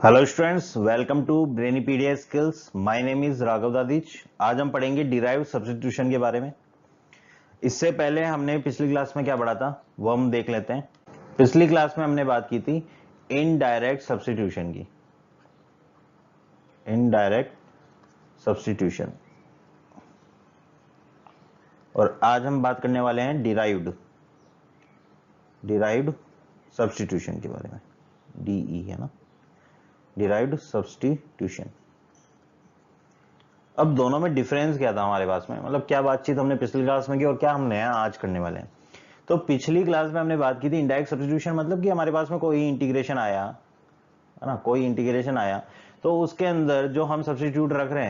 Hello students, welcome to Brainypedia skills. My name is Raghav Dadhich. आज हम पढ़ेंगे डिराइव्ड सब्स्टिट्यूशन के बारे में। इससे पहले हमने पिछली क्लास में क्या पढ़ा था वो हम देख लेते हैं। पिछली क्लास में हमने बात की थी इनडायरेक्ट सब्स्टिट्यूशन की। इनडायरेक्ट सब्स्टिट्यूशन, और आज हम बात करने वाले हैं डिराइव्ड सब्स्टिट्यूशन के बारे में। डीई है ना, डिराइव्ड सब्स्टिट्यूशन। अब दोनों में डिफरेंस क्या था हमारे पास में, मतलब क्या बातचीत हमने पिछली क्लास में की और क्या हम नया आज करने वाले हैं। तो पिछली क्लास में हमने बात की थी इनडायरेक्ट सब्स्टिट्यूशन, मतलब कि हमारे पास में कोई इंटीग्रेशन आया है ना, कोई इंटीग्रेशन आया तो उसके अंदर जो हम सब्स्टिट्यूट रख रहे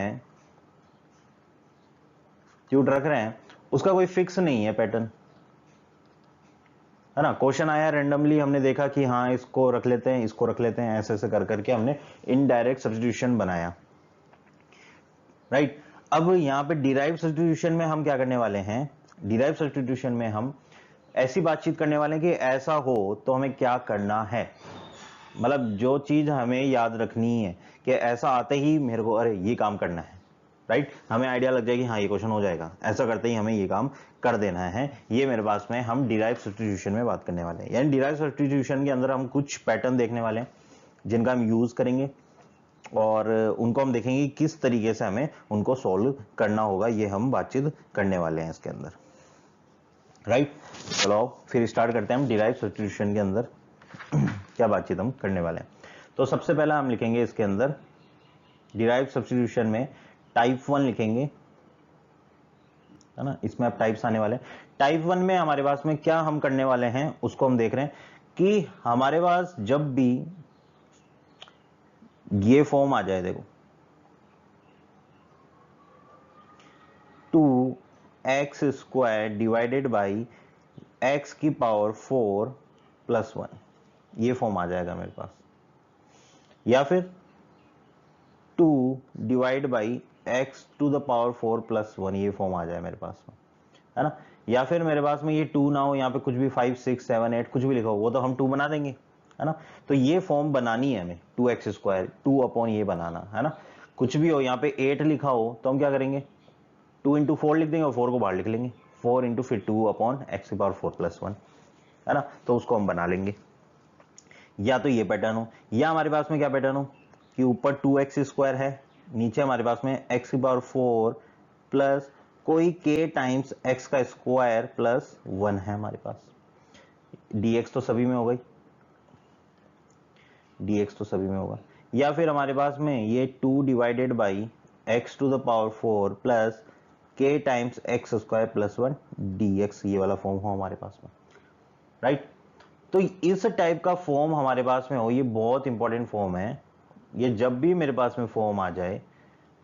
हैं उसका कोई फिक्स नहीं है पैटर्न, है ना। क्वेश्चन आया रैंडमली, हमने देखा कि हाँ इसको रख लेते हैं, इसको रख लेते हैं, ऐसे ऐसे कर करके हमने इनडायरेक्ट सब्स्टिट्यूशन बनाया, राइट। अब यहाँ पे डिराइव सब्स्टिट्यूशन में हम क्या करने वाले हैं, डिराइव सब्स्टिट्यूशन में हम ऐसी बातचीत करने वाले हैं कि ऐसा हो तो हमें क्या करना है। मतलब जो चीज हमें याद रखनी है कि ऐसा आते ही मेरे को अरे ये काम करना है, राइट। हमें आइडिया लग जाएगी हाँ ये क्वेश्चन हो जाएगा, ऐसा करते ही हमें ये काम कर देना है। ये मेरे पास में हम डिराइव सब्स्टिट्यूशन में बात करने वाले हैं। यानी डिराइव सब्स्टिट्यूशन के अंदर हम कुछ पैटर्न देखने वाले हैं जिनका हम यूज करेंगे और उनको हम देखेंगे किस तरीके से हमें उनको सॉल्व करना होगा। ये हम बातचीत करने वाले हैं इसके अंदर, राइट। चलो फिर स्टार्ट करते हैं हम डिराइव सब्स्टिट्यूशन के अंदर क्या बातचीत हम करने वाले हैं। तो सबसे पहला हम लिखेंगे इसके अंदर डिराइव सब्स्टिट्यूशन में टाइप 1 लिखेंगे, है ना। इसमें अब टाइप्स आने वाले हैं। टाइप 1 में हमारे पास में क्या हम करने वाले हैं उसको हम देख रहे हैं कि हमारे पास जब भी ये फॉर्म आ जाए, देखो 2x square divided by x की पावर 4 प्लस 1, ये फॉर्म आ जाएगा मेरे पास। या फिर 2 divide by x to the power 4 plus 1, ये फॉर्म आ जाए मेरे पास में, है ना। या फिर मेरे पास में ये 2 ना हो, यहाँ पे कुछ भी 5 6 7 8 कुछ भी लिखा हो, वो तो हम 2 बना देंगे, है ना। तो ये फॉर्म बनानी है हमें 2x स्क्वायर 2 अपॉन ये बनाना है ना। कुछ भी हो, यहाँ पे 8 लिखा हो तो हम क्या करेंगे 2 इंटू 4 लिख देंगे और 4 को बाहर लिख लेंगे, 4 इंटू फिर 2 अपॉन एक्स की पावर 4 प्लस 1, है ना। तो उसको हम बना लेंगे। या तो ये पैटर्न हो, या हमारे पास में क्या पैटर्न हो कि ऊपर 2x स्क्वायर है, नीचे हमारे पास में x की पावर 4 प्लस कोई k टाइम्स x का स्क्वायर प्लस 1 है हमारे पास। dx तो सभी में हो गई, dx तो सभी में होगा। या फिर हमारे पास में ये 2 divided by x to the power 4 plus k times X square plus 1 dx, ये वाला फॉर्म हो हमारे पास में, राइट। तो इस टाइप का फॉर्म हमारे पास में हो, ये बहुत इंपॉर्टेंट फॉर्म है। ये जब भी मेरे पास में फॉर्म आ जाए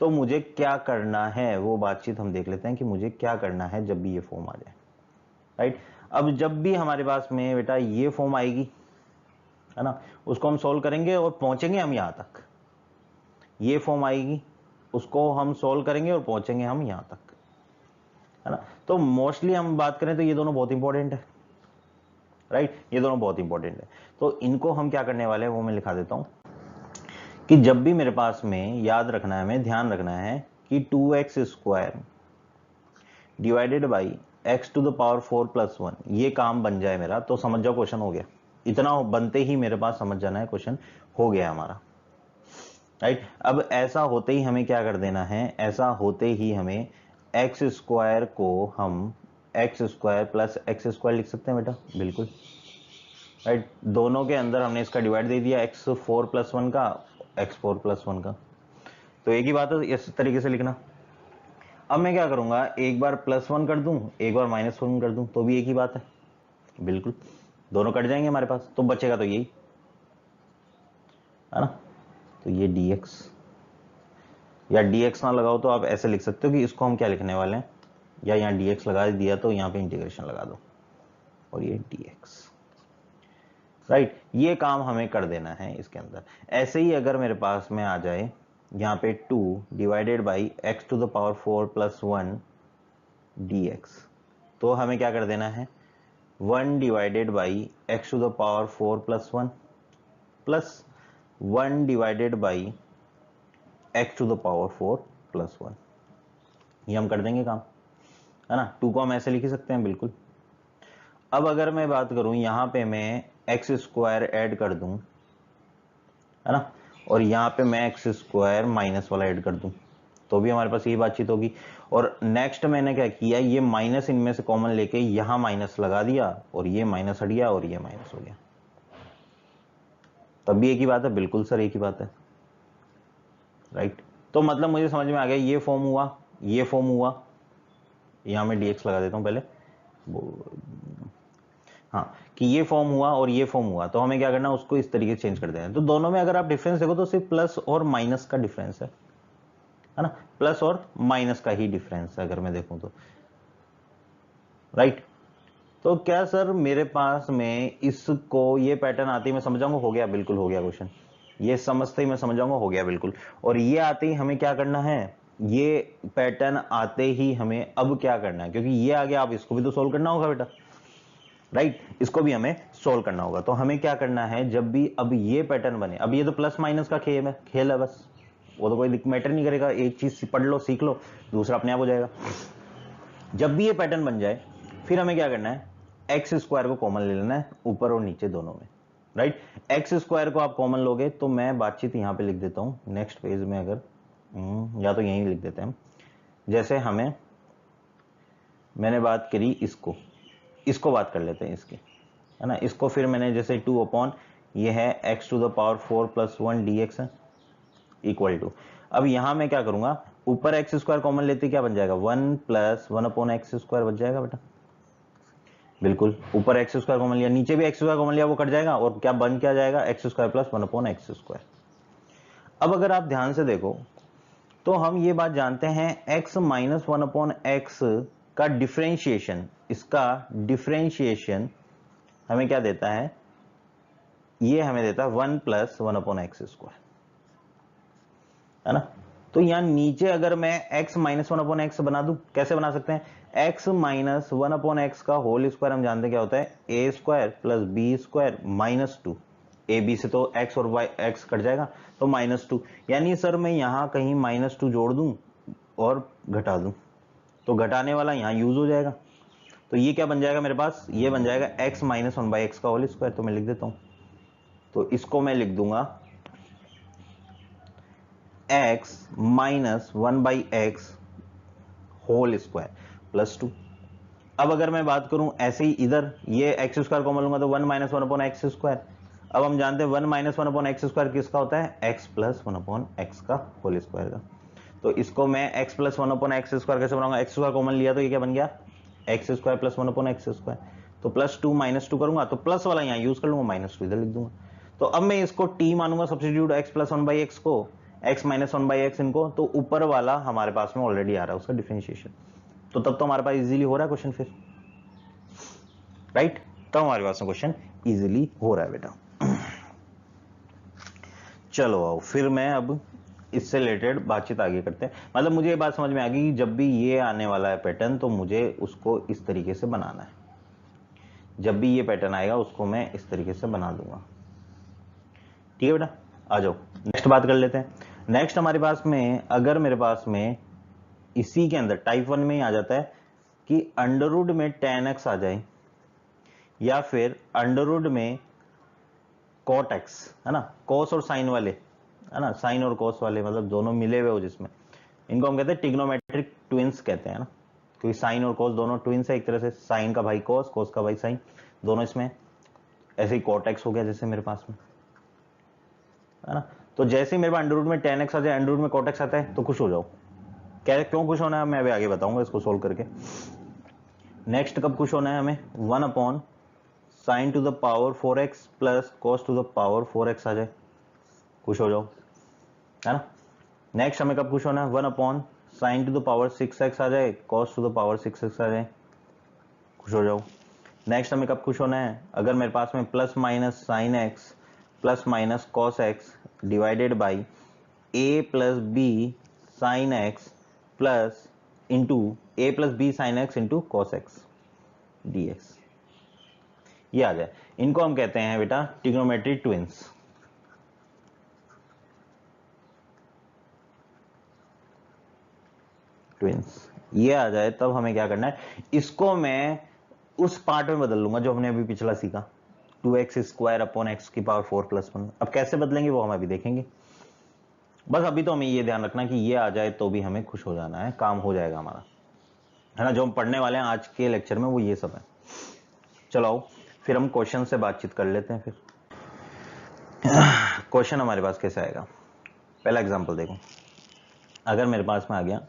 तो मुझे क्या करना है वो बातचीत हम देख लेते हैं कि मुझे क्या करना है जब भी ये फॉर्म आ जाए, राइट। अब जब भी हमारे पास में बेटा ये फॉर्म आएगी, है ना, उसको हम सोल्व करेंगे और पहुंचेंगे हम यहां तक। ये फॉर्म आएगी, उसको हम सोल्व करेंगे और पहुंचेंगे हम यहां तक, है ना। तो मोस्टली हम बात करें तो ये दोनों बहुत इंपॉर्टेंट है, राइट। ये दोनों बहुत इंपॉर्टेंट है। तो इनको हम क्या करने वाले हैं वो मैं लिखा देता हूं कि जब भी मेरे पास में याद रखना है, हमें ध्यान रखना है कि 2x square divided by x to the power 4 plus 1 ये काम बन जाए मेरा, तो समझ जाओ क्वेश्चन हो गया। इतना बनते ही मेरे पास समझ जाना है क्वेश्चन हो गया हमारा, राइट। अब ऐसा होते ही हमें क्या कर देना है, ऐसा होते ही हमें एक्स स्क्वायर को हम x square plus x square लिख सकते हैं बेटा, बिल्कुल, राइट। दोनों के अंदर हमने इसका डिवाइड दे दिया, एक्स 4 प्लस 1 का, एक्स 4 प्लस 1 का, तो एक ही बात है इस तरीके से लिखना। अब मैं क्या करूंगा, एक बार प्लस 1 कर दूं, एक बार माइनस 1 कर दूं, तो भी एक ही बात है, बिल्कुल दोनों कट जाएंगे हमारे पास, तो बचेगा तो यही, है ना। तो ये dx, या dx ना लगाओ तो आप ऐसे लिख सकते हो कि इसको हम क्या लिखने वाले हैं, या यहाँ dx लगा दिया तो यहाँ पे इंटीग्रेशन लगा दो और ये dx, राइट। ये काम हमें कर देना है इसके अंदर। ऐसे ही अगर मेरे पास में आ जाए यहाँ पे 2 divided by X to the power 4 plus 1 dx, तो हमें क्या कर देना है 1 divided by X to the power 4 plus 1 plus 1 divided by x to the power 4 plus 1। ये हम कर देंगे काम, है ना। 2 को हम ऐसे लिख सकते हैं बिल्कुल। अब अगर मैं बात करूं यहां पे मैं एक्स स्क्वायर ऐड कर दूं, है ना, और यहां पे मैं एक्स स्क्वायर माइनस वाला ऐड कर दूं, तो भी हमारे पास यही बातचीत होगी। और नेक्स्ट मैंने क्या किया, ये माइनस इनमें से कॉमन लेके यहां माइनस लगा दिया और ये माइनस हट गया और ये माइनस हो गया। तब भी एक ही बात है, बिल्कुल सर एक ही बात है, राइट। तो मतलब मुझे समझ में आ गया, ये फॉर्म हुआ, ये फॉर्म हुआ, यहां मैं dx लगा देता हूं पहले, हाँ, कि ये फॉर्म हुआ और ये फॉर्म हुआ, तो हमें क्या करना है, उसको इस तरीके से चेंज कर देना है। तो दोनों में अगर आप डिफरेंस देखो तो सिर्फ प्लस और माइनस का डिफरेंस है ना, प्लस और माइनस का ही डिफरेंस है अगर मैं देखूं तो, राइट। तो क्या सर मेरे पास में इसको ये पैटर्न आते ही मैं समझ जाऊंगा, हो गया, बिल्कुल हो गया क्वेश्चन, ये समझते ही मैं समझ जाऊंगा, हो गया बिल्कुल। और ये आते ही हमें क्या करना है, ये पैटर्न आते ही हमें अब क्या करना है, क्योंकि ये आ गया, अब इसको भी तो सोल्व करना होगा बेटा, राइट, इसको भी हमें सोल्व करना होगा। तो हमें क्या करना है, जब भी अब ये पैटर्न बने, अब ये तो प्लस माइनस का खेल है बस, वो तो कोई मैटर नहीं करेगा, एक चीज पढ़ लो सीख लो, दूसरा अपने आप हो जाएगा। जब भी ये पैटर्न बन जाए फिर हमें क्या करना है, एक्स स्क्वायर को कॉमन ले लेना है ऊपर और नीचे दोनों में, राइट। एक्स स्क्वायर को आप कॉमन लोगे तो मैं बातचीत यहां पे लिख देता हूं नेक्स्ट पेज में, अगर या तो यहीं लिख देते हैं, जैसे हमें मैंने बात करी इसको बात कर लेते हैं इसकी, है ना। इसको फिर मैंने जैसे 2 अपॉन ये है x to the power 4 plus 1 dx है इक्वल टू, अब यहां मैं क्या करूंगा, ऊपर एक्स स्क्वायर कॉमन लेते क्या बन जाएगा, 1 प्लस 1 अपॉन एक्स स्क्वायर बच जाएगा बेटा, बिल्कुल। ऊपर एक्स स्क्वायर कॉमन लिया, नीचे भी एक्स स्क्वायर कॉमन लिया, वो कट जाएगा और क्या बन क्या जाएगा, x square plus 1 upon x square. अब अगर आप ध्यान से देखो तो हम ये बात जानते हैं, x माइनस 1 अपॉन एक्स का डिफरेंशिएशन, इसका डिफरेंशिएशन हमें क्या देता है, ये हमें देता है 1 प्लस 1 अपॉन एक्स स्क्वायर, है ना। तो यहां नीचे अगर मैं x माइनस 1 अपॉन एक्स बना दूं, कैसे बना सकते हैं, x माइनस 1 अपॉन एक्स का होल स्क्वायर हम जानते हैं क्या होता है, a square plus b square minus 2, a b से तो x और y x कट जाएगा तो माइनस 2, यानी सर मैं यहां कहीं माइनस 2 जोड़ दूं और घटा दूं तो घटाने वाला यहां यूज हो जाएगा, तो ये क्या बन जाएगा मेरे पास, ये बन जाएगा x माइनस 1 बाई एक्स का होल स्क्वायर। तो मैं लिख देता हूं, तो इसको मैं लिख दूंगा x minus 1 by x whole square plus 2। अब अगर मैं बात करूं ऐसे ही इधर, ये एक्स स्क्वायर कॉमन लूंगा तो 1 माइनस 1 अपॉन एक्स स्क्वायर। अब हम जानते हैं 1 माइनस 1 अपॉन एक्स स्क्वायर किसका होता है, x प्लस 1 अपॉन एक्स का होल स्क्वायर का। तो इसको मैं x plus 1 upon x square कैसे बनाऊंगा, एक्स स्क्वायर कॉमन लिया तो ये क्या बन गया, x square plus 1 upon x square. तो प्लस 2 माइनस 2 करूंगा तो प्लस वाला यहां यूज कर लूंगा, माइनस 2 इधर लिख दूंगा। तो अब मैं इसको t मानूंगा substitute x plus 1 by x को, x माइनस 1 बाई एक्स इनको, तो ऊपर वाला हमारे पास में ऑलरेडी आ रहा है उसका डिफरेंशिएशन, तो तब तो हमारे पास इजीली हो रहा है क्वेश्चन फिर, राइट। तब हमारे पास में क्वेश्चन इजीली हो रहा है बेटा। चलो आओ फिर मैं अब इससे रिलेटेड बातचीत आगे करते हैं। मतलब मुझे ये बात समझ में आ गई कि जब भी ये आने वाला है पैटर्न तो मुझे उसको इस तरीके से बनाना है, जब भी ये पैटर्न आएगा उसको मैं इस तरीके से बना दूंगा, ठीक है बेटा। आ जाओ नेक्स्ट बात कर लेते हैं। नेक्स्ट हमारे पास में, अगर मेरे पास में इसी के अंदर टाइप 1 में ही आ जाता है कि अंडरवुड में tan x आ जाए या फिर अंडरवुड में cot x, है ना, cos और साइन वाले, है ना, साइन और cos वाले मतलब दोनों मिले हुए हो जिसमें, इनको हम कहते हैं ट्रिग्नोमेट्रिक ट्विंस कहते हैं ना, क्योंकि साइन और cos दोनों ट्विंस है एक तरह से, साइन का भाई cos, cos का भाई साइन, दोनों इसमें। ऐसे ही cot x हो गया जैसे मेरे पास में, है ना। तो जैसे ही मेरे पास अंडरवुड में tan x आ जाए, अंडरवुड में cot x आता है तो खुश हो जाओ। क्या क्यों खुश होना है मैं अभी आगे बताऊंगा इसको सोल्व करके। नेक्स्ट कब खुश होना है हमें, 1 upon sine to the power 4x plus cos two the power 4x आ जाए, खुश हो जाओ, है ना। नेक्स्ट हमें कब खुश होना है, 1 upon sine to the power 6x आ जाए, cos two the power 6x आ जाए, खुश हो जाओ। नेक्स्ट हमें कब खुश होना है, अगर मेरे पास में plus minus sine x plus minus cos x divided by a plus b sine x plus into a plus b sine x into cos x dx, ये आ जाए। इनको हम कहते हैं बेटा ट्रिग्नोमेट्रिक ट्विंस, ट्विंस ये आ जाए तब हमें क्या करना है, इसको मैं उस पार्ट में बदल लूंगा जो हमने अभी पिछला सीखा, 2x स्क्वायर अपॉन एक्स की पावर 4 प्लस 1। अब कैसे बदलेंगे वो हम अभी देखेंगे, बस अभी तो हमें ये ध्यान रखना कि ये आ जाए तो भी हमें खुश हो जाना है, काम हो जाएगा हमारा, है ना। जो हम पढ़ने वाले हैं आज के लेक्चर में वो ये सब है। चलो आओ फिर हम क्वेश्चन से बातचीत कर लेते हैं। फिर क्वेश्चन हमारे पास कैसे आएगा, पहला एग्जांपल देखो, अगर मेरे पास में आ गया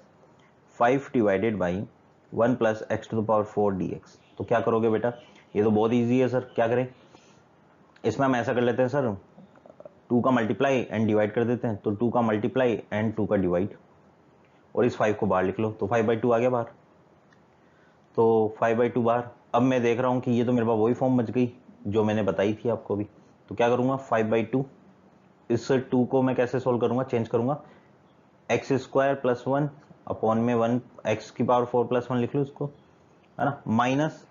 5 divided by 1 plus x to the power 4 dx, तो क्या करोगे बेटा, ये तो बहुत इजी है सर, क्या करें, इसमें हम ऐसा कर लेते हैं सर, 2 का मल्टीप्लाई एंड डिवाइड कर देते हैं, तो 2 का मल्टीप्लाई एंड 2 का डिवाइड, और इस 5 को बाहर लिख लो, तो 5/2 आ गया बाहर, तो 5/2 बाहर। अब मैं देख रहा हूं कि ये तो मेरे पास वही फॉर्म बच गई जो मैंने बताई थी आपको भी, तो क्या करूंगा 5/2, इस 2 को मैं कैसे सोल्व करूंगा, चेंज करूंगा, एक्स स्क्वायर प्लस 1 अपॉन में 1 एक्स की पावर 4 प्लस 1 लिख लो इसको, है ना, minus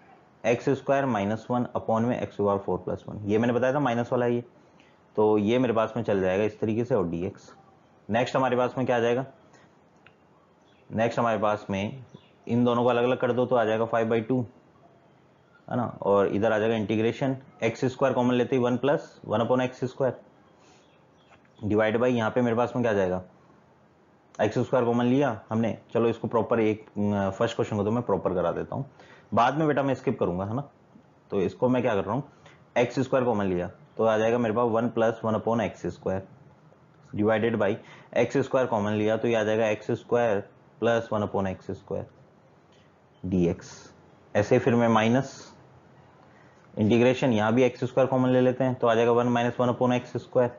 x square minus 1 upon में एक्स की पावर 4 प्लस 1, ये मैंने बताया था माइनस वाला ये, तो ये मेरे पास में चल जाएगा इस तरीके से, और dx। नेक्स्ट हमारे पास में क्या आ जाएगा, नेक्स्ट हमारे पास में इन दोनों को अलग अलग कर दो तो आ जाएगा 5/2, है ना, और इधर आ जाएगा इंटीग्रेशन, एक्स स्क्वायर कॉमन लेते ही 1 plus 1 upon x square divide by, यहाँ पे मेरे पास में क्या आ जाएगा, एक्स स्क्वायर कॉमन लिया हमने, चलो इसको प्रॉपर एक फर्स्ट क्वेश्चन को तो मैं प्रॉपर करा देता हूँ, बाद में बेटा मैं स्किप करूंगा, है ना। तो इसको मैं क्या कर रहा हूँ, एक्स स्क्वायर कॉमन लिया तो आ जाएगा मेरे पास 1 plus 1 upon x square divided by, x square common लिया तो ये आ जाएगा x square plus 1 upon x square dx। ऐसे फिर मैं माइनस इंटीग्रेशन, यहाँ भी एक्स स्क्वायर कॉमन ले लेते हैं तो आ जाएगा 1 minus 1 upon x square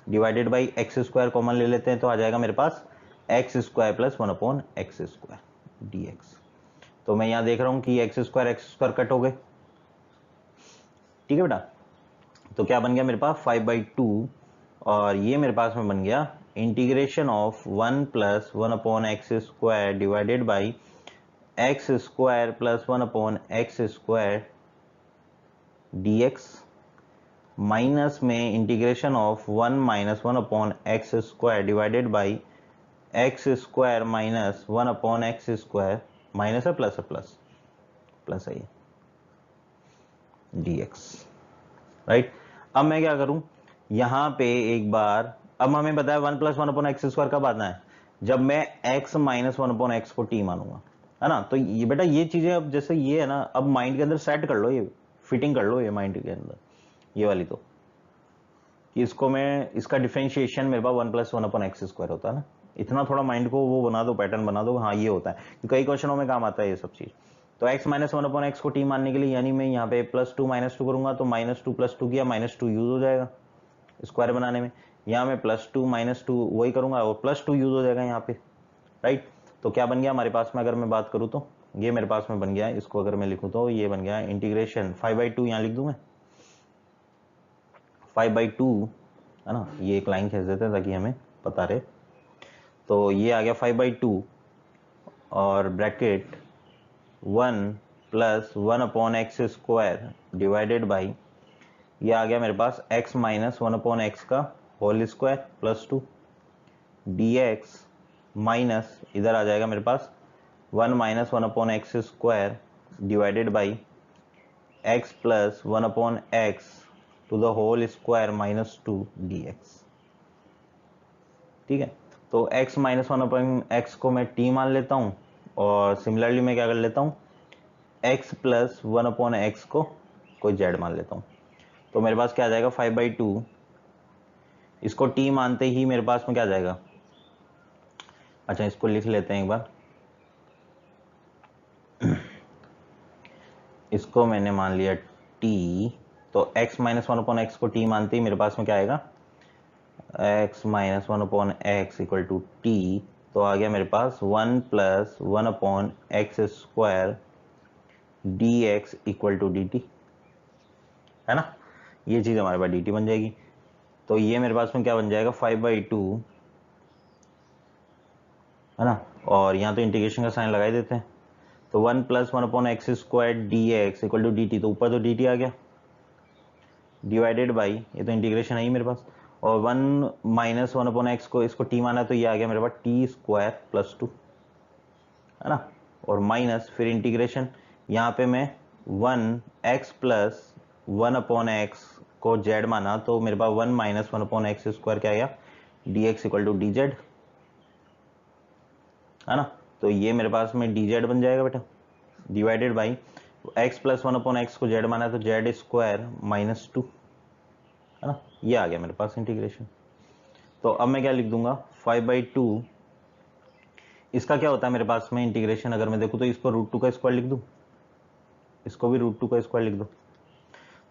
divided by, x square common ले लेते हैं तो आ जाएगा मेरे पास x square plus 1 upon x square dx। तो मैं यहाँ देख रहा हूँ कि एक्स स्क्वायर कट हो गए, ठीक है बेटा। तो क्या बन गया मेरे पास 5/2, और ये मेरे पास में बन गया integration of 1 plus 1 upon x square divided by x square plus 1 upon x square dx, minus में integration of 1 minus 1 upon x square divided by x square minus 1 upon x square, minus है plus plus है ये dx, right. अब मैं क्या करूं, यहां पे एक बार, अब हमें बताया 1 प्लस 1 अपॉन एक्स स्क्वायर कब आना है, जब मैं x माइनस 1 अपॉन एक्स को t मानूंगा, है ना। तो ये बेटा ये चीजें अब जैसे ये है ना, अब माइंड के अंदर सेट कर लो, ये फिटिंग कर लो ये माइंड के अंदर, ये वाली तो, कि इसको मैं, इसका डिफरेंशिएशन मेरे पास 1 प्लस 1 अपॉन एक्स स्क्वायर होता है ना, इतना थोड़ा माइंड को वो बना दो, पैटर्न बना दो, हाँ ये होता है, कई क्वेश्चनों में काम आता है ये सब चीज। तो x माइनस 1 अपॉन एक्स को t मानने के लिए, यानी मैं यहाँ पे +2 -2 करूंगा तो -2 + 2 किया, -2 यूज हो जाएगा स्क्वायर बनाने में, यहाँ में +2 -2 वही करूंगा और +2 यूज हो जाएगा यहाँ पे, राइट। तो क्या बन गया हमारे पास में, अगर मैं बात करूँ तो ये मेरे पास में बन गया, इसको अगर मैं लिखूँ तो ये बन गया इंटीग्रेशन 5/2, यहाँ लिख दूं मैं 5/2, है ना, ये एक लाइन खींच देते हैं ताकि हमें पता रहे। तो ये आ गया 5/2 और bracket 1 plus 1 upon x square divided by, ये आ गया मेरे पास x माइनस 1 अपॉन एक्स का whole square plus 2 dx, minus इधर आ जाएगा मेरे पास 1 minus 1 upon x square divided by x plus 1 upon x to the whole square minus 2 dx, ठीक है। तो x माइनस 1 अपॉन एक्स को मैं t मान लेता हूं, और सिमिलरली मैं क्या कर लेता हूं, x प्लस 1 अपॉन एक्स को कोई z मान लेता हूं, तो मेरे पास क्या आ जाएगा 5/2, इसको t मानते ही मेरे पास में क्या आ जाएगा, अच्छा इसको लिख लेते हैं एक बार, इसको मैंने मान लिया t, तो x माइनस 1 अपॉन एक्स को t मानते ही मेरे पास में क्या आएगा, x minus 1 upon x equal to t, तो आ गया मेरे पास 1 plus 1 upon x square dx equal to dt, है ना, ये चीज हमारे पास dt बन जाएगी। तो ये मेरे पास में क्या बन जाएगा 5/2, है ना, और यहाँ तो इंटीग्रेशन का साइन लगा ही देते हैं, तो 1 plus 1 upon x square dx equal to dt, तो ऊपर तो dt आ गया डिवाइडेड बाई, ये तो इंटीग्रेशन है ही मेरे पास, और 1 माइनस 1 अपॉन एक्स को, इसको t माना तो ये आ गया मेरे पास t स्क्वायर प्लस 2, है ना, और माइनस फिर इंटीग्रेशन, यहाँ पे मैं 1x प्लस 1/x को z माना तो मेरे पास 1 माइनस 1/x स्क्वायर क्या आया, dx इक्वल टू dz, है ना। तो ये मेरे पास में dz बन जाएगा बेटा, divided by x plus 1/x को z माना तो z स्क्वायर माइनस 2, है ना। ये आ गया मेरे पास इंटीग्रेशन। तो अब मैं क्या लिख दूंगा, 5/2, इसका क्या होता है मेरे पास में इंटीग्रेशन, अगर मैं देखूँ तो इसको √2 का स्क्वायर लिख दूँ, इसको भी √2 का स्क्वायर लिख दो,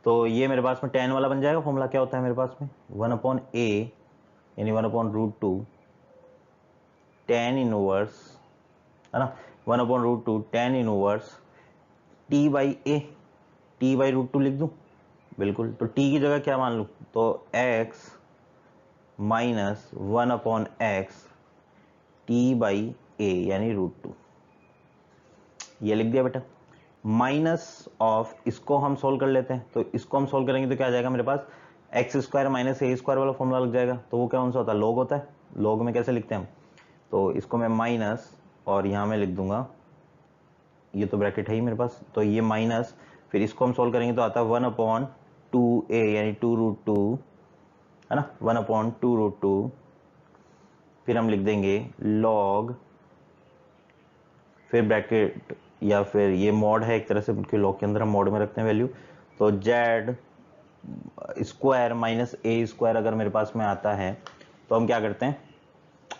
तो ये मेरे पास में tan वाला बन जाएगा। फॉर्मूला क्या होता है मेरे पास में, 1/a यानी 1/√2 tan इनवर्स, है ना, 1/√2 tan इनवर्स t/a, t/√2 लिख दूं, बिल्कुल। तो t की जगह क्या मान लूं, तो x माइनस 1/x t/a यानी √2, ये लिख दिया बेटा। माइनस ऑफ, इसको हम सोल्व कर लेते हैं, तो इसको हम सोल्व करेंगे तो क्या आ जाएगा मेरे पास, एक्स स्क्वायर माइनस ए स्क्वायर वाला फॉर्मूला लग जाएगा। तो वो कौन सा होता है, लॉग होता है। लॉग में कैसे लिखते हैं हम, तो इसको मैं माइनस और यहाँ मैं लिख दूंगा, ये तो ब्रैकेट है ही मेरे पास, तो ये माइनस, फिर इसको हम सोल्व करेंगे तो आता है 1/2a यानी 2√2, है ना, 1/2√2, फिर हम लिख देंगे लॉग, फिर ब्रैकेट या फिर ये मॉड है एक तरह से, क्योंकि लॉग के अंदर हम मॉड में रखते हैं वैल्यू, तो जेड स्क्वायर माइनस ए स्क्वायर अगर मेरे पास में आता है तो हम क्या करते हैं,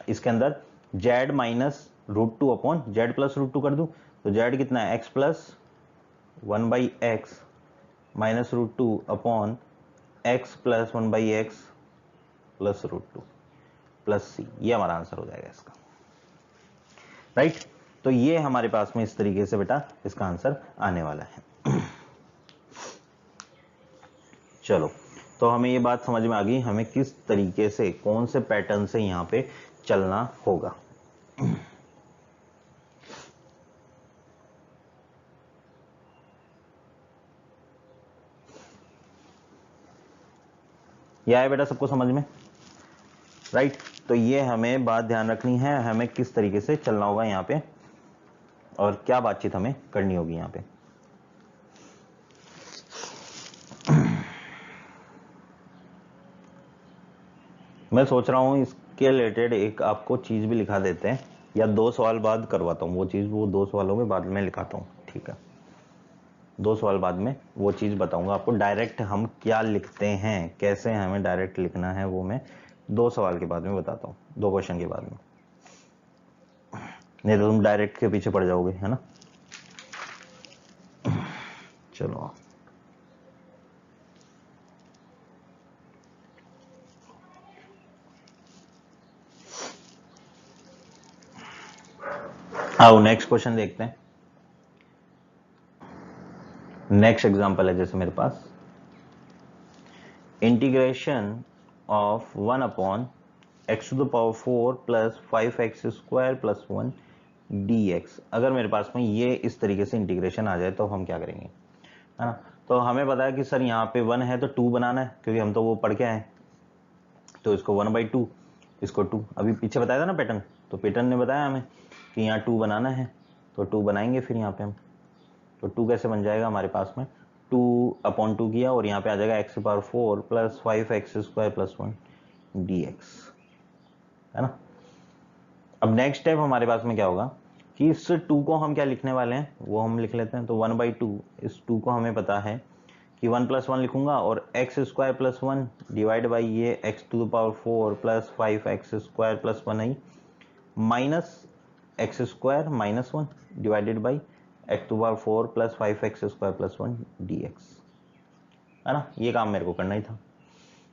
इसके अंदर z minus √2 upon z plus √2 कर दूं, तो जेड कितना है, x plus 1/x minus √2 upon x plus 1/x plus √2 plus c, ये हमारा आंसर हो जाएगा इसका, राइट। तो ये हमारे पास में इस तरीके से बेटा इसका आंसर आने वाला है। चलो, तो हमें ये बात समझ में आ गई हमें किस तरीके से कौन से पैटर्न से यहां पे चलना होगा। यह है बेटा सबको समझ में, राइट। तो ये हमें बात ध्यान रखनी है, हमें किस तरीके से चलना होगा यहाँ पे और क्या बातचीत हमें करनी होगी यहाँ पे। मैं सोच रहा हूं इसके रिलेटेड एक आपको चीज भी लिखा देते हैं, या 2 सवाल बाद करवाता हूं वो चीज, वो 2 सवालों के बाद में लिखाता हूं, ठीक है। 2 सवाल बाद में वो चीज बताऊंगा आपको, डायरेक्ट हम क्या लिखते हैं, कैसे हमें डायरेक्ट लिखना है, वो मैं 2 सवाल के बाद में बताता हूँ, 2 क्वेश्चन के बाद में, नहीं तो तुम डायरेक्ट के पीछे पड़ जाओगे, है ना। चलो, आओ नेक्स्ट क्वेश्चन देखते हैं। नेक्स्ट एग्जांपल है जैसे मेरे पास integration of 1/x⁴ plus 5x² plus 1 dx। अगर मेरे पास में ये इस तरीके से इंटीग्रेशन आ जाए तो हम क्या करेंगे, है ना। तो हमें पता है कि सर यहाँ पे 1 है तो 2 बनाना है, क्योंकि हम तो वो पढ़ के आए, तो इसको 1/2, इसको 2, अभी पीछे बताया था ना पैटर्न, तो पैटर्न ने बताया हमें कि यहाँ 2 बनाना है, तो 2 बनाएंगे फिर यहाँ पे हम, तो 2 कैसे बन जाएगा हमारे पास में, 2/2 किया और यहाँ पे आ जाएगा x⁴ plus 5x² plus 1 dx, है ना। अब नेक्स्ट स्टेप हमारे पास में क्या होगा कि इस 2 को हम क्या लिखने वाले हैं वो हम लिख लेते हैं, तो 1/2, इस 2 को हमें पता है कि 1 + 1 लिखूंगा और x² प्लस 1 डिवाइड बाई ये x⁴ plus 5x² plus 1 I minus x² minus 1 divided by x⁴ plus 5x² plus 1 dx, है ना। ये काम मेरे को करना ही था।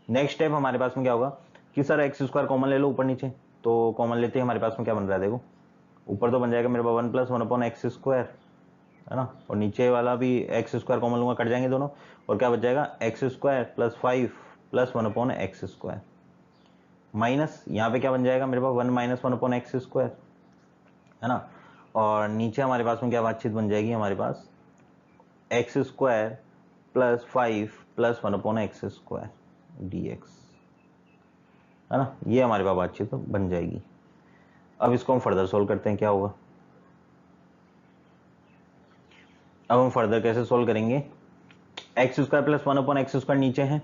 नेक्स्ट स्टेप हमारे पास में क्या होगा कि सर x² कॉमन ले लो ऊपर नीचे, तो कॉमन लेते ही हमारे पास में क्या बन रहा है, देखो ऊपर तो बन जाएगा मेरे पास 1 + 1/x², है ना, और नीचे वाला भी x² कॉमन लूंगा, कट जाएंगे दोनों, और क्या बच जाएगा x² plus 5 plus 1/x², minus यहाँ पे क्या बन जाएगा मेरे पास 1 माइनस 1/x², है ना, और नीचे हमारे पास में क्या बातचीत बन जाएगी हमारे पास x² plus 5 plus 1/x² dx, है ना। ये हमारे पास बातचीत तो बन जाएगी। अब इसको हम फर्दर सोल्व करते हैं क्या होगा, अब हम फर्दर कैसे सोल्व करेंगे, एक्स स्क्वायर प्लस 1/x² नीचे है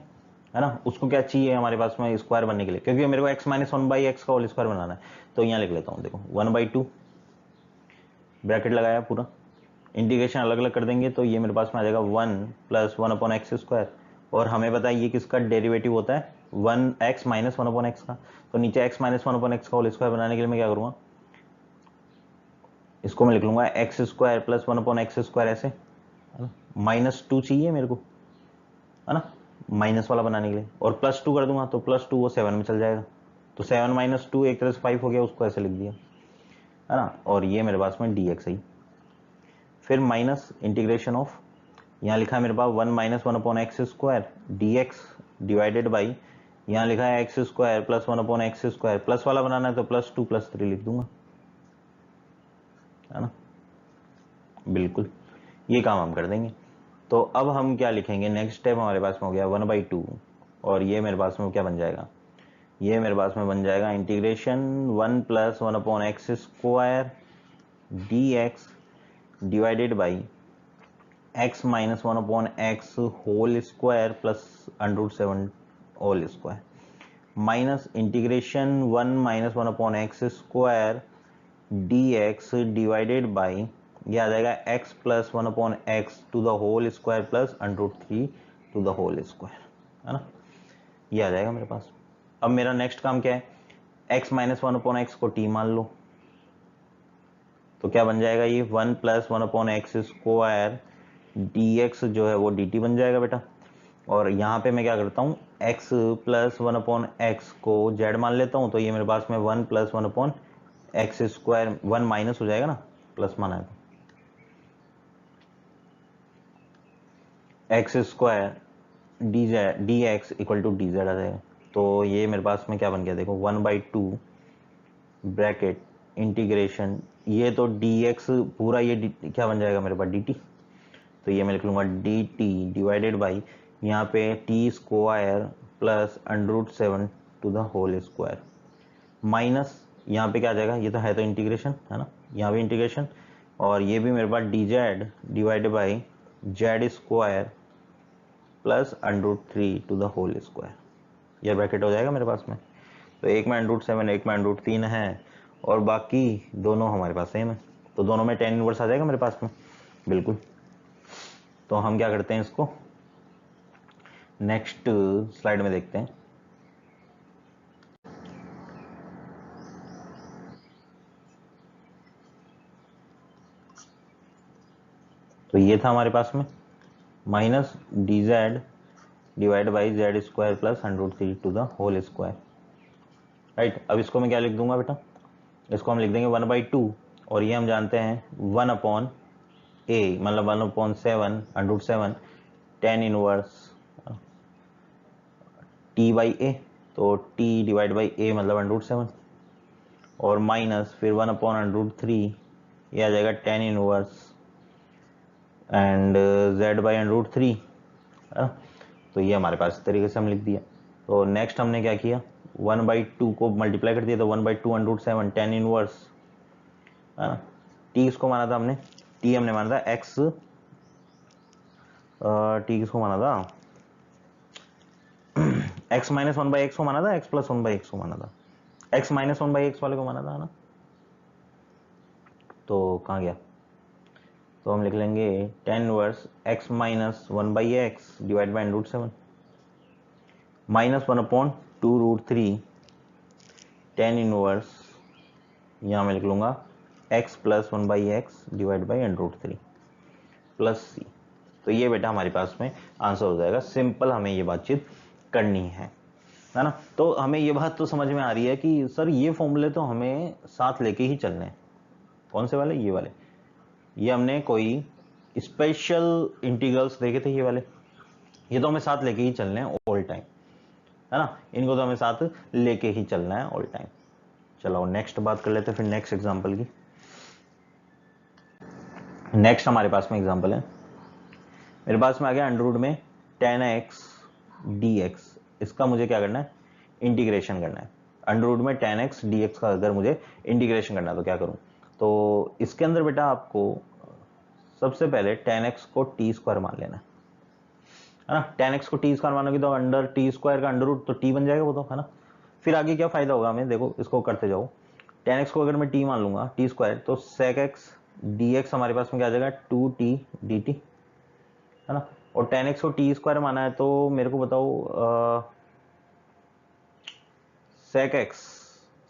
ना, उसको क्या चाहिए हमारे पास में स्क्वायर बनने के लिए, क्योंकि मेरे को x माइनस 1/x का होल स्क्वायर बनाना है। तो यहाँ लिख लेता हूँ, देखो 1/2 ब्रैकेट लगाया पूरा, इंटीग्रेशन अलग अलग कर देंगे तो ये मेरे पास में आ जाएगा 1 प्लस 1/x²। और हमें पता है ये किसका डेरिवेटिव होता है, 1x माइनस 1/x का। तो नीचे x माइनस 1/x का होल स्क्वायर बनाने के लिए मैं क्या करूँगा, इसको मैं लिख लूंगा x² प्लस 1/x² ऐसे, -2 चाहिए मेरे को, है ना, माइनस वाला बनाने के लिए, और +2 कर दूंगा तो +2 वो 7 में चल जाएगा। तो 7 - 2 एक तरह से 5 हो गया, उसको ऐसे लिख दिया, है ना। और ये मेरे पास में dx है, फिर माइनस इंटीग्रेशन ऑफ, यहाँ लिखा है मेरे पास 1 minus 1/x² dx divided by, यहाँ लिखा है x² प्लस 1/x², प्लस वाला बनाना है तो +2 +3 लिख दूंगा, है ना। बिल्कुल ये काम हम कर देंगे। तो अब हम क्या लिखेंगे, नेक्स्ट स्टेप हमारे पास में हो गया 1/2, और ये मेरे पास में क्या बन जाएगा, ये मेरे पास में बन जाएगा integration 1 plus 1/x² dx divided by x minus 1/x whole square plus √7 whole square, minus integration 1 minus 1/x² dx divided by, ये आ जाएगा x plus 1/x to the whole square plus √3 to the whole square, है ना, ये आ जाएगा मेरे पास। अब मेरा नेक्स्ट काम क्या है, x माइनस 1/x को t मान लो, तो क्या बन जाएगा ये 1 प्लस 1/x² dx जो है वो dt बन जाएगा बेटा। और यहाँ पे मैं क्या करता हूँ, x प्लस 1/x को z मान लेता हूँ, तो ये मेरे पास में 1 प्लस 1/x², 1 माइनस हो जाएगा ना, प्लस माना है तो x² dx equal to dz आ जाएगा। तो ये मेरे पास में क्या बन गया, देखो 1/2 ब्रैकेट इंटीग्रेशन, ये तो dx पूरा ये क्या बन जाएगा मेरे पास dt, तो ये मैं लिख लूंगा dt डिवाइडेड बाई, यहाँ पे t² plus √7 to the whole square, minus यहाँ पे क्या आ जाएगा, ये तो है तो इंटीग्रेशन, है ना, यहाँ भी इंटीग्रेशन, और ये भी मेरे पास dz divided by z² plus √3 to the whole square, यह ब्रैकेट हो जाएगा मेरे पास में। तो एक में √7 एक में √3 है, और बाकी दोनों हमारे पास सेम है, तो दोनों में tan इनवर्स आ जाएगा मेरे पास में, बिल्कुल। तो हम क्या करते हैं, इसको नेक्स्ट स्लाइड में देखते हैं। तो ये था हमारे पास में minus dz divide by z² plus √3 to the whole square, right. अब इसको मैं क्या लिख दूंगा बेटा, इसको हम लिख देंगे 1/2, और ये हम जानते हैं 1/a मतलब 1/7 √7 tan inverse t by a, तो t डिवाइड बाई a मतलब √7, और माइनस फिर 1/√3, ये आ जाएगा tan inverse and z by √3, है ना। तो ये हमारे पास इस तरीके से हम लिख दिया। तो नेक्स्ट हमने क्या किया, 1/2 को मल्टीप्लाई कर दिया, तो 1/2 √7 tan इनवर्स, है ना, t इसको माना था हमने, t हमने माना था x, t किसको माना था, x माइनस 1/x को माना था, x प्लस 1/x को माना था, x माइनस 1/x वाले को माना था, है ना। तो कहाँ गया, तो हम लिख लेंगे tan inverse x minus 1/x divide by √7 minus 1/2√3 tan inverse, यहाँ मैं लिख लूंगा x plus 1/x divide by √3 plus c। तो ये बेटा हमारे पास में आंसर हो जाएगा, सिंपल हमें ये बातचीत करनी है ना। तो हमें ये बात तो समझ में आ रही है कि सर ये फॉर्मूले तो हमें साथ लेके ही चलने हैं, कौन से वाले, ये वाले, ये हमने कोई स्पेशल इंटीग्रल्स देखे थे ये वाले, ये तो हमें साथ लेके ही चलने हैं ऑल टाइम, है ना, इनको तो हमें साथ लेके ही चलना है ऑल टाइम। चलो नेक्स्ट बात कर लेते हैं फिर नेक्स्ट एग्जांपल की। नेक्स्ट हमारे पास में एग्जांपल है, मेरे पास में आ गया अंडर रूट में tan x dx, इसका मुझे क्या करना है, इंटीग्रेशन करना है। अंडर रूट में tan x dx का अगर मुझे इंटीग्रेशन करना है तो क्या करूं, तो इसके अंदर बेटा आपको सबसे पहले tan x को t स्क्वायर मान लेना है ना। tan x को t स्क्वायर मानोगे तो अंडर t स्क्वायर का अंडर रूट तो t बन जाएगा वो तो, है ना। फिर आगे क्या फायदा होगा हमें, देखो इसको करते जाओ। tan x को अगर मैं t मान लूंगा t स्क्वायर, तो sec x dx हमारे पास में क्या आ जाएगा 2t dt, है ना। और tan x को t स्क्वायर माना है तो मेरे को बताओ sec x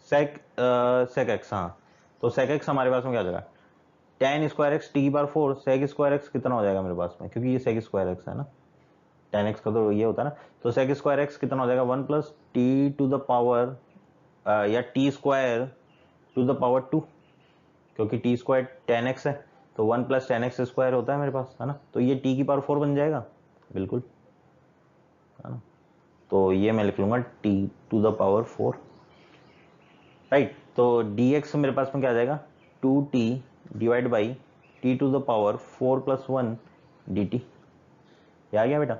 sec x, हाँ तो sec x हमारे पास में क्या आ जाएगा tan square x T bar 4 sec square x कितना हो जाएगा मेरे पास में, क्योंकि ये sec स्क्वायर एक्स है ना, tan x का तो ये होता है ना। तो sec स्क्वायर एक्स कितना हो जाएगा 1 plus t to the power या t square to the power 2, क्योंकि टी स्क्वायर tan x है तो 1 प्लस tan x स्क्वायर होता है मेरे पास, है ना। तो ये t की पावर 4 बन जाएगा बिल्कुल, है ना। तो ये मैं लिख लूंगा t to the power 4, right. तो dx मेरे पास में क्या आ जाएगा 2t divide by t to the power 4 plus 1 dt, ये आ गया बेटा।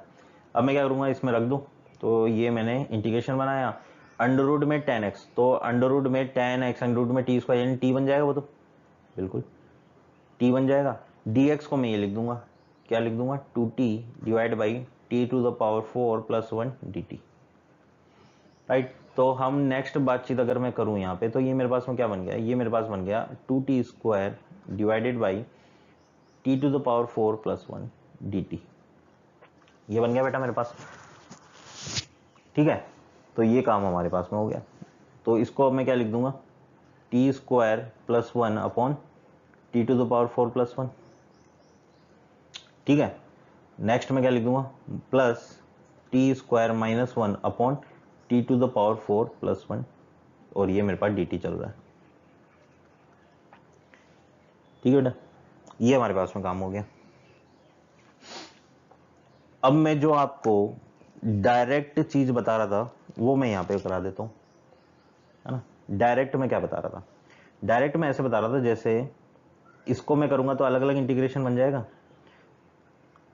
अब मैं क्या करूंगा इसमें रख दूं, तो ये मैंने इंटीग्रेशन बनाया अंडर रूट में tan x, तो अंडर रूट में tan x अंडर रूट में t स्क्वायर यानी t बन जाएगा वो तो बिल्कुल t बन जाएगा। dx को मैं ये लिख दूंगा, क्या लिख दूंगा 2t divide by t to the power 4 plus 1 dt, right. तो हम नेक्स्ट बातचीत अगर मैं करूं यहाँ पे, तो ये मेरे पास में क्या बन गया, ये मेरे पास बन गया 2t square divided by t to the power 4 plus 1 dt, ये बन गया बेटा मेरे पास, ठीक है। तो ये काम हमारे पास में हो गया। तो इसको अब मैं क्या लिख दूंगा t square plus 1 upon t to the power 4 plus 1, ठीक है। नेक्स्ट में क्या लिख दूंगा plus t square minus 1 upon t to the power 4 plus 1, और ये मेरे पास dt चल रहा है, ठीक है बेटा। ये हमारे पास में काम हो गया। अब मैं जो आपको डायरेक्ट चीज बता रहा था वो मैं यहाँ पे करा देता हूँ, है ना। डायरेक्ट में क्या बता रहा था, डायरेक्ट में ऐसे बता रहा था जैसे इसको मैं करूंगा तो अलग अलग इंटीग्रेशन बन जाएगा,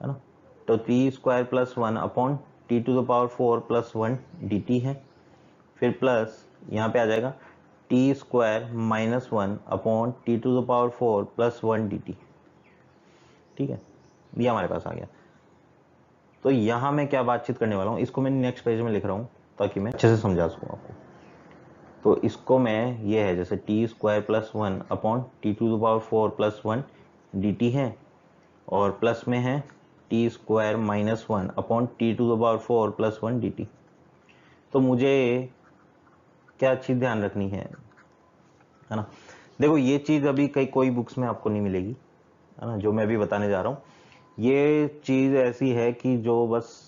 है ना। तो t square plus 1 upon t to the power 4 plus 1 dt है, फिर प्लस यहाँ पे आ जाएगा t square minus 1 upon t to the power 4 plus 1 dt, ठीक है। ये हमारे पास आ गया। तो यहाँ मैं क्या बातचीत करने वाला हूँ इसको मैं नेक्स्ट पेज में लिख रहा हूँ ताकि मैं अच्छे से समझा सकूँ आपको। तो इसको मैं ये है जैसे t square plus 1 upon t to the power 4 plus 1 dt है, और प्लस में है t square minus 1 upon t to the power 4 plus 1 dt। तो मुझे क्या चीज़ ध्यान रखनी है ना, देखो ये चीज़ अभी कई कोई बुक्स में आपको नहीं मिलेगी, है ना। जो मैं अभी बताने जा रहा हूँ ये चीज़ ऐसी है कि जो बस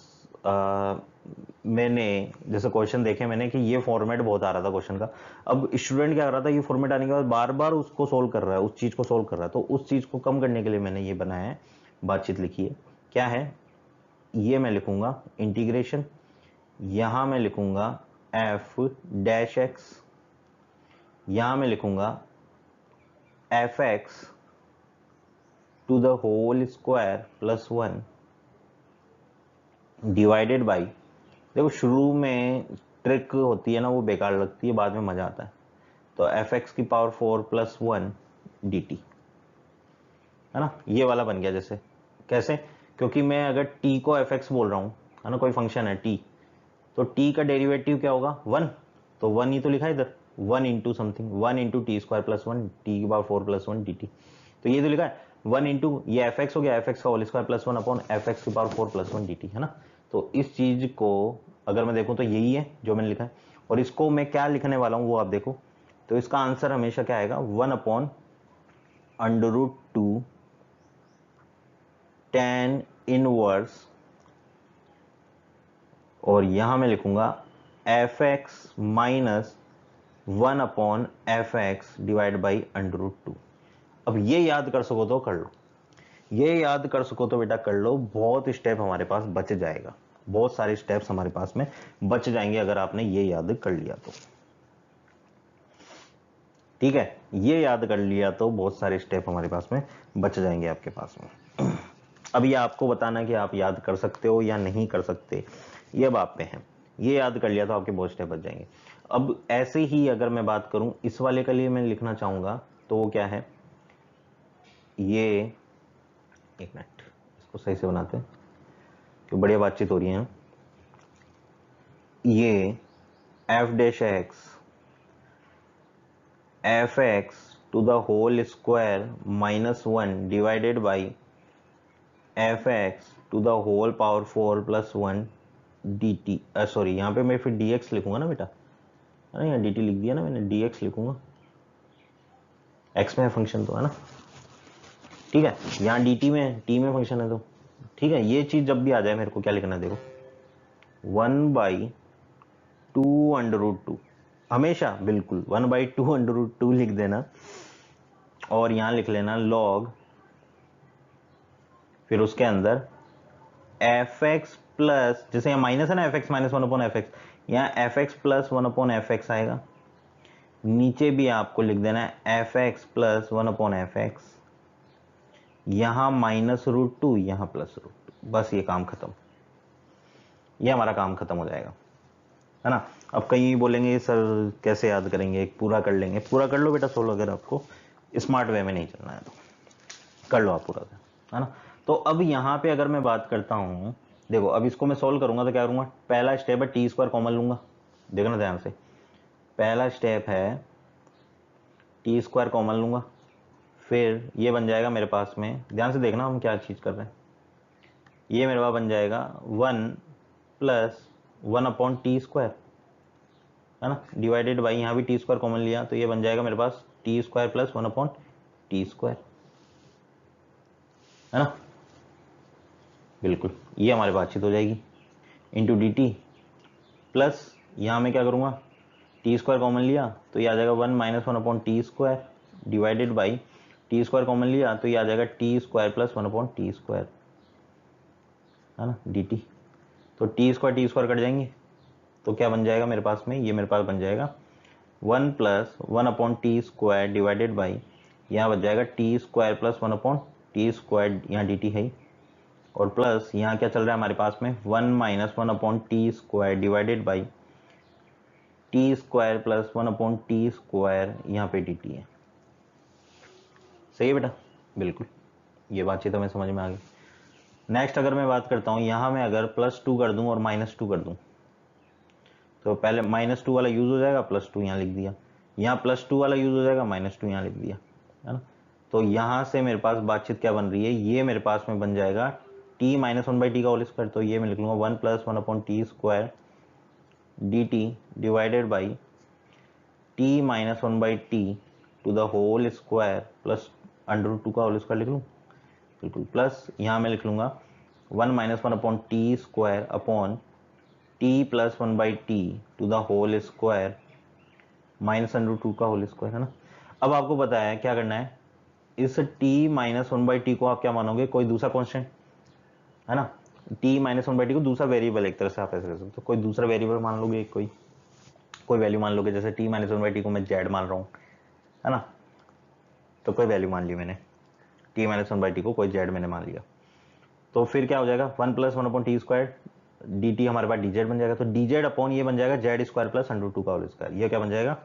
मैंने जैसे क्वेश्चन देखे मैंने कि ये फॉर्मेट बहुत आ रहा था क्वेश्चन का। अब स्टूडेंट क्या कर रहा था, ये फॉर्मेट आने के बाद बार बार उसको सोल्व कर रहा है, उस चीज़ को सोल्व कर रहा है। तो उस चीज़ को कम करने के लिए मैंने ये बनाया है, बातचीत लिखी है। क्या है ये, मैं लिखूंगा इंटीग्रेशन, यहां मैं लिखूंगा एफ डैश एक्स, यहां मैं लिखूंगा f x to the whole square plus 1 divided by, देखो शुरू में ट्रिक होती है ना वो बेकार लगती है, बाद में मजा आता है। तो एफ एक्स की पावर 4 प्लस 1 डी टी, है ना। ये वाला बन गया जैसे, कैसे, क्योंकि मैं अगर t को एफ एक्स बोल रहा हूँ, है ना, कोई फंक्शन है t, तो t का डेरिवेटिव क्या होगा 1, तो 1 ही तो लिखा है इधर, 1 into something 1 into T square plus 1 T की पावर 4 प्लस 1 डी टी। तो ये तो लिखा है 1 इंटू ये एफ एक्स हो गया, एफ एक्स का whole square plus 1 upon f x की पावर 4 प्लस 1 डी टी, है ना। तो इस चीज को अगर मैं देखूं तो यही है जो मैंने लिखा है, और इसको मैं क्या लिखने वाला हूं वो आप देखो। तो इसका आंसर हमेशा क्या आएगा 1 upon under root 2 tan inverse, और यहां मैं लिखूंगा f x minus 1 upon f x divide by under root 2। अब ये याद कर सको तो कर लो, ये याद कर सको तो बेटा कर लो, बहुत स्टेप हमारे पास बच जाएगा, बहुत सारे स्टेप्स हमारे पास में बच जाएंगे अगर आपने ये याद कर लिया तो, ठीक है। ये याद कर लिया तो बहुत सारे स्टेप हमारे पास में बच जाएंगे आपके पास में। अब ये आपको बताना कि आप याद कर सकते हो या नहीं कर सकते, ये अब आप पे है। ये याद कर लिया तो आपके बहुत स्टेप बच जाएंगे। अब ऐसे ही अगर मैं बात करूं इस वाले के लिए मैं लिखना चाहूंगा तो वो क्या है, ये एक मिनट इसको सही से बनाते हैं क्यों बढ़िया बातचीत हो रही है। ये f dash x f x to the whole square minus 1 divided by f x to the whole power 4 plus 1 d t. Sorry यहाँ पे मैं फिर डी एक्स लिखूंगा ना बेटा, है ना, यहाँ डी टी लिख दिया ना मैंने, डी एक्स लिखूंगा, एक्स में फंक्शन तो है ना, ठीक है, यहाँ डी टी में टी में फंक्शन है तो ठीक है। ये चीज जब भी आ जाए मेरे को क्या लिखना है, देखो 1/2 √2 हमेशा बिल्कुल 1/2 √2 लिख देना, और यहां लिख लेना लॉग, फिर उसके अंदर एफ एक्स प्लस, जैसे यहाँ माइनस है ना, एफ एक्स माइनस 1/f(x), यहाँ एफ एक्स प्लस 1/f(x) आएगा, नीचे भी आपको लिख देना है एफ एक्स प्लस 1/f(x), यहां -√2 यहां +√2, बस ये काम खत्म, ये हमारा काम खत्म हो जाएगा, है ना। अब कहीं बोलेंगे सर कैसे याद करेंगे, एक पूरा कर लेंगे, पूरा कर लो बेटा सोल्व, अगर आपको स्मार्ट वे में नहीं चलना है तो कर लो आप पूरा, है ना। तो अब यहाँ पे अगर मैं बात करता हूँ, देखो अब इसको मैं सोल्व करूंगा तो क्या करूंगा, पहला स्टेप है t² कॉमन लूंगा, देखना ध्यान से, पहला स्टेप है t² कॉमन लूंगा, फिर ये बन जाएगा मेरे पास में, ध्यान से देखना हम क्या चीज कर रहे हैं, ये मेरे पास बन जाएगा 1 + 1/t², है ना, डिवाइडेड बाई, यहाँ भी t² कॉमन लिया तो ये बन जाएगा मेरे पास t² + 1/t², है ना, बिल्कुल ये हमारी बातचीत हो जाएगी, इंटू डी टी प्लस, यहाँ मैं क्या करूँगा, t² कॉमन लिया तो ये आ जाएगा 1 - 1/t² divided by, t² common लिया तो ये आ जाएगा t² + 1/t², है ना, डी टी, तो t² कट जाएंगे तो क्या बन जाएगा मेरे पास में, ये मेरे पास बन जाएगा 1 + 1/t² डिवाइडेड बाई, यहाँ बच जाएगा t² + 1/t², यहाँ डी टी है, और प्लस यहाँ क्या चल रहा है हमारे पास में 1 - 1/t² divided by t² + 1/t², यहाँ पे dt है, सही है बेटा, बिल्कुल ये बातचीत हमें समझ में आ गई। नेक्स्ट अगर मैं बात करता हूँ, यहाँ मैं अगर +2 कर दूँ और -2 कर दूँ, तो पहले -2 वाला यूज हो जाएगा, +2 यहाँ लिख दिया, यहाँ +2 वाला यूज हो जाएगा, -2 यहाँ लिख दिया, है ना। तो यहाँ से मेरे पास बातचीत क्या बन रही है, ये मेरे पास में बन जाएगा t - 1/t का होल स्क्वायर, तो ये मैं लिख लूंगा 1 + 1/t² dt divided by t - 1/t to the whole square plus √2 का होल स्क्वायर लिख लूँ, बिल्कुल, प्लस यहाँ मैं लिख लूंगा 1 - 1/t² upon t + 1/t to the whole square -√2 का होल स्क्वायर, है ना। अब आपको पता है क्या करना है, इस t - 1/t को आप क्या मानोगे, कोई दूसरा कॉन्स्टेंट, है ना, t - 1/t को दूसरा वेरिएबल, एक तरह से आप ऐसे कर सकते हो, कोई दूसरा वेरिएबल मान लोगे, कोई वैल्यू मान लोगे, जैसे t - 1/t को मैं z मान रहा हूँ, है ना, तो कोई वैल्यू मान ली मैंने, t - 1/t को कोई z मैंने मान लिया, तो फिर क्या हो जाएगा 1 + 1/t² dt हमारे पास dz बन जाएगा, तो dz अपॉन ये बन जाएगा z² + √2 का होल स्क्वायर, ये क्या बन जाएगा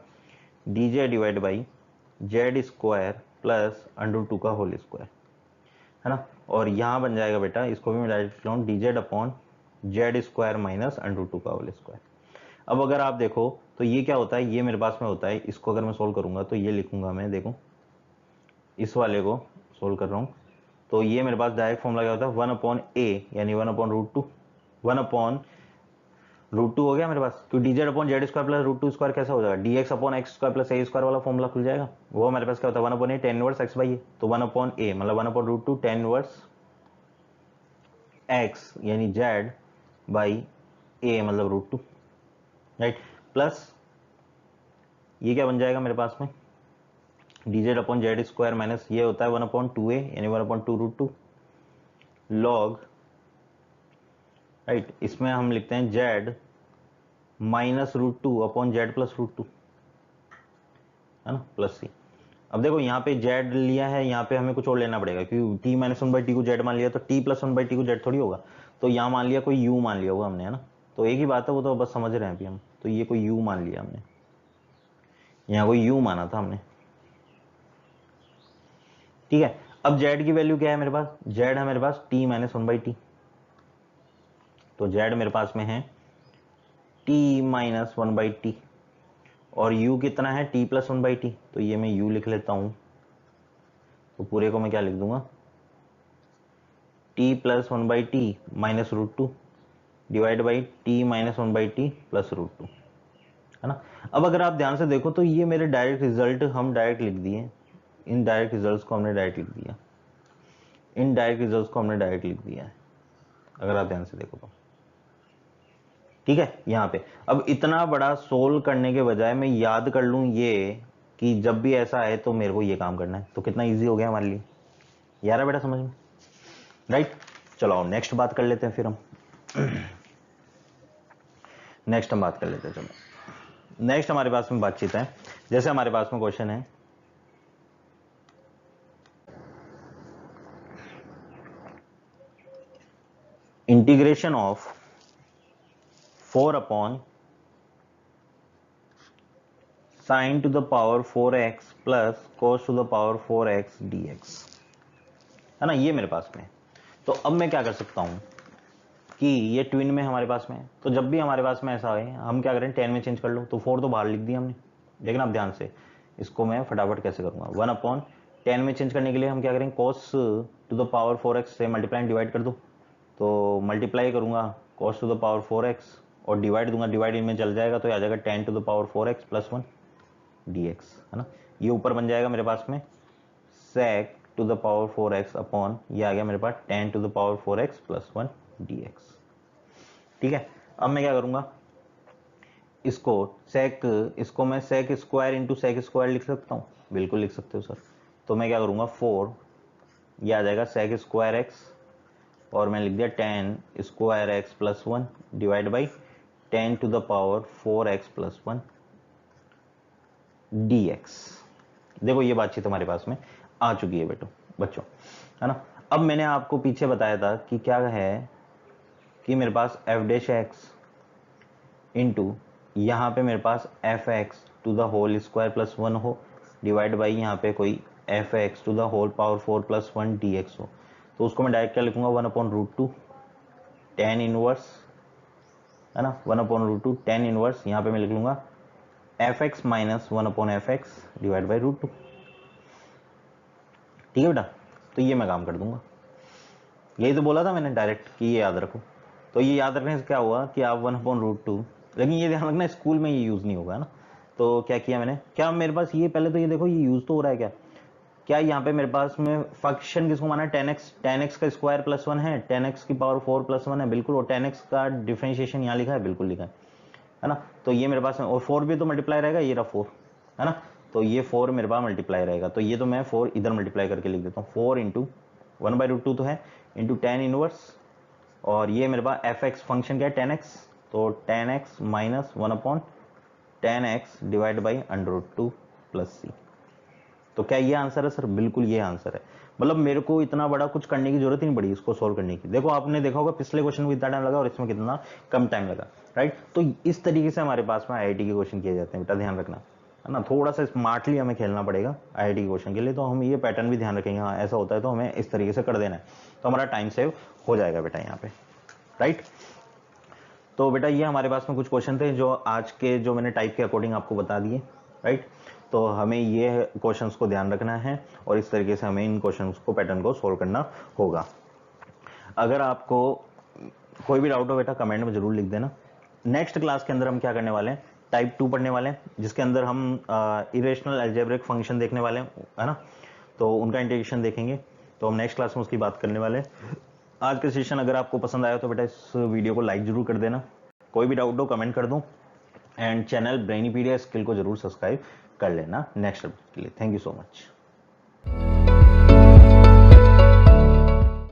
dz divide by z² plus √2 का होल स्क्वायर, है ना, और यहाँ बन जाएगा बेटा, इसको भी मैं डायरेक्ट लिख लूँ dz अपॉन z² माइनस √2 का होल स्क्वायर। अब अगर आप देखो तो ये क्या होता है, ये मेरे पास में होता है, इसको अगर मैं सोल्व करूंगा तो ये लिखूंगा मैं, देखो इस वाले को सोल्व कर रहा हूँ, तो ये मेरे पास डायरेक्ट फॉर्मूला क्या होता है 1/a यानी 1/√2, 1/√2 हो गया मेरे पास, तो dz अपॉन z² प्लस √2² कैसा हो जाएगा, dx upon x² plus a² वाला फॉर्मूला खुल जाएगा, वो मेरे पास क्या होता है 1/a tan इनवर्स x/a, तो 1/a मतलब 1/√2 tan इनवर्स x यानी z बाई a मतलब √2, राइट, प्लस ये क्या बन जाएगा मेरे पास में dz अपॉन z² माइनस ये होता है 1/2a यानी 1/2√2 लॉग, राइट, इसमें हम लिखते हैं z minus √2 upon z plus √2, है ना, प्लस c। अब देखो यहाँ पे z लिया है, यहाँ पे हमें कुछ और लेना पड़ेगा, क्योंकि t - 1/t को z मान लिया तो t + 1/t को z थोड़ी होगा, तो यहाँ मान लिया कोई u मान लिया होगा हमने, है ना, तो एक ही बात है, वो तो बस समझ रहे हैं अभी हम, तो ये कोई u मान लिया हमने, यहाँ कोई u माना था हमने, ठीक है। अब z की वैल्यू क्या है मेरे पास, z है मेरे पास t माइनस 1/t, तो z मेरे पास में है t माइनस 1/t, और u कितना है t प्लस 1/t, तो ये मैं u लिख लेता हूं, तो पूरे को मैं क्या लिख दूंगा, t plus 1/t minus √2 divide by t minus 1/t plus √2, है ना। अब अगर आप ध्यान से देखो तो ये मेरे डायरेक्ट रिजल्ट हम डायरेक्ट लिख दिए, इन डायरेक्ट रिजल्ट्स को हमने डायरेक्ट लिख दिया, इन डायरेक्ट रिजल्ट्स को हमने डायरेक्ट लिख दिया है, अगर आप ध्यान से देखो तो, ठीक है। यहाँ पे अब इतना बड़ा सोल्व करने के बजाय मैं याद कर लूँ ये कि जब भी ऐसा है तो मेरे को ये काम करना है, तो कितना इजी हो गया हमारे लिए, यार बेटा समझ में, राइट। चलो अब नेक्स्ट बात कर लेते हैं फिर हम नेक्स्ट हम बात कर लेते हैं। चलो नेक्स्ट हमारे पास में बातचीत है, जैसे हमारे पास में क्वेश्चन है integration of 4 upon sin to the power 4x plus cos to the power 4x dx, है ना, ये मेरे पास में है। तो अब मैं क्या कर सकता हूं कि ये ट्विन में हमारे पास में है, तो जब भी हमारे पास में ऐसा है हम क्या करें 10 में चेंज कर लो, तो 4 तो बाहर लिख दिया हमने, लेकिन आप ध्यान से इसको मैं फटाफट कैसे करूंगा, 1 अपॉन 10 में चेंज करने के लिए हम क्या करें cos to the power 4x से मल्टीप्लाई डिवाइड कर दो, तो मल्टीप्लाई करूंगा cos to the power 4x और डिवाइड दूंगा, डिवाइड इनमें चल जाएगा तो आ जाएगा 10 to the power 4x plus 1 dx, है ना। ये ऊपर बन जाएगा मेरे पास में sec to the power 4x अपॉन ये आ गया मेरे पास 10 to the power 4x plus 1 dx, ठीक है। अब मैं क्या करूंगा, इसको sec, इसको मैं sec square into sec square लिख सकता हूँ, बिल्कुल लिख सकते हो सर। तो मैं क्या करूंगा 4, ये आ जाएगा sec स्क्वायर x और मैं लिख दिया 10 square x plus 1 divide by 10 to the power 4x plus 1 dx। देखो ये बातचीत हमारे पास में आ चुकी है बच्चों, है ना। अब मैंने आपको पीछे बताया था कि क्या है कि मेरे पास f डैश x इंटू यहाँ पे मेरे पास f x to the whole square plus 1 हो डिवाइड बाई यहाँ पे कोई f x to the whole power 4 plus 1 d x हो, तो उसको मैं डायरेक्ट क्या लिखूंगा 1 अपॉन √2 10 इनवर्स, है ना, 1 अपॉन √2 10 इनवर्स, यहाँ पे मैं लिख लूंगा F x minus 1 upon f x divide by √2, ठीक है बेटा। तो ये मैं काम कर दूंगा, यही तो बोला था मैंने डायरेक्ट कि ये याद रखो, तो ये याद रखने से क्या हुआ कि आप 1 अपॉन √2, लेकिन ये ध्यान रखना स्कूल में ये यूज नहीं होगा ना। तो क्या किया मैंने, क्या मेरे पास ये पहले तो ये देखो ये यूज तो हो रहा है क्या, क्या यहाँ पे मेरे पास में फंक्शन किसको माना है 10x का स्क्वायर प्लस 1 है, 10x की पावर 4 प्लस 1 है, बिल्कुल, और 10x का डिफरेंशिएशन यहाँ लिखा है, बिल्कुल लिखा है ना। तो ये मेरे पास में और 4 भी तो मल्टीप्लाई रहेगा, ये रहा 4, है ना, तो ये 4 मेरे पास मल्टीप्लाई रहेगा, तो ये तो मैं 4 इधर मल्टीप्लाई करके लिख देता हूँ, 4 इंटू 1/√2 तो है इंटू 10 इनवर्स, और ये मेरे पास एफ एक्स फंक्शन क्या है 10x, तो 10x minus 1 upon 10x divide by √2 plus c. तो क्या ये आंसर है सर, बिल्कुल ये आंसर है, मतलब मेरे को इतना बड़ा कुछ करने की जरूरत ही नहीं पड़ी इसको सोल्व करने की। देखो आपने देखा होगा पिछले क्वेश्चन में कितना टाइम लगा और इसमें कितना कम टाइम लगा, राइट। तो इस तरीके से हमारे पास में आईआईटी के क्वेश्चन किए जाते हैं बेटा, ध्यान रखना, है ना, थोड़ा सा स्मार्टली हमें खेलना पड़ेगा आईआईटी के क्वेश्चन के लिए, तो हम ये पैटर्न भी ध्यान रखेंगे, हाँ ऐसा होता है तो हमें इस तरीके से कर देना है, तो हमारा टाइम सेव हो जाएगा बेटा यहाँ पे, राइट। तो बेटा ये हमारे पास में कुछ क्वेश्चन थे जो आज के जो मैंने टाइप के अकॉर्डिंग आपको बता दिए, राइट। तो हमें ये क्वेश्चंस को ध्यान रखना है और इस तरीके से हमें इन क्वेश्चंस को पैटर्न को सोल्व करना होगा। अगर आपको कोई भी डाउट हो बेटा कमेंट में जरूर लिख देना। नेक्स्ट क्लास के अंदर हम क्या करने वाले हैं, टाइप 2 पढ़ने वाले हैं, जिसके अंदर हम इरेशनल अलजेब्रिक फंक्शन देखने वाले हैं, है ना, तो उनका इंटीग्रेशन देखेंगे, तो हम नेक्स्ट क्लास में उसकी बात करने वाले हैं। आज का सेशन अगर आपको पसंद आया तो बेटा इस वीडियो को लाइक जरूर कर देना, कोई भी डाउट हो कमेंट कर दो, एंड चैनल ब्रेनीपीडिया स्किल को जरूर सब्सक्राइब कर लेना नेक्स्ट अपडेट के लिए। Thank you so much.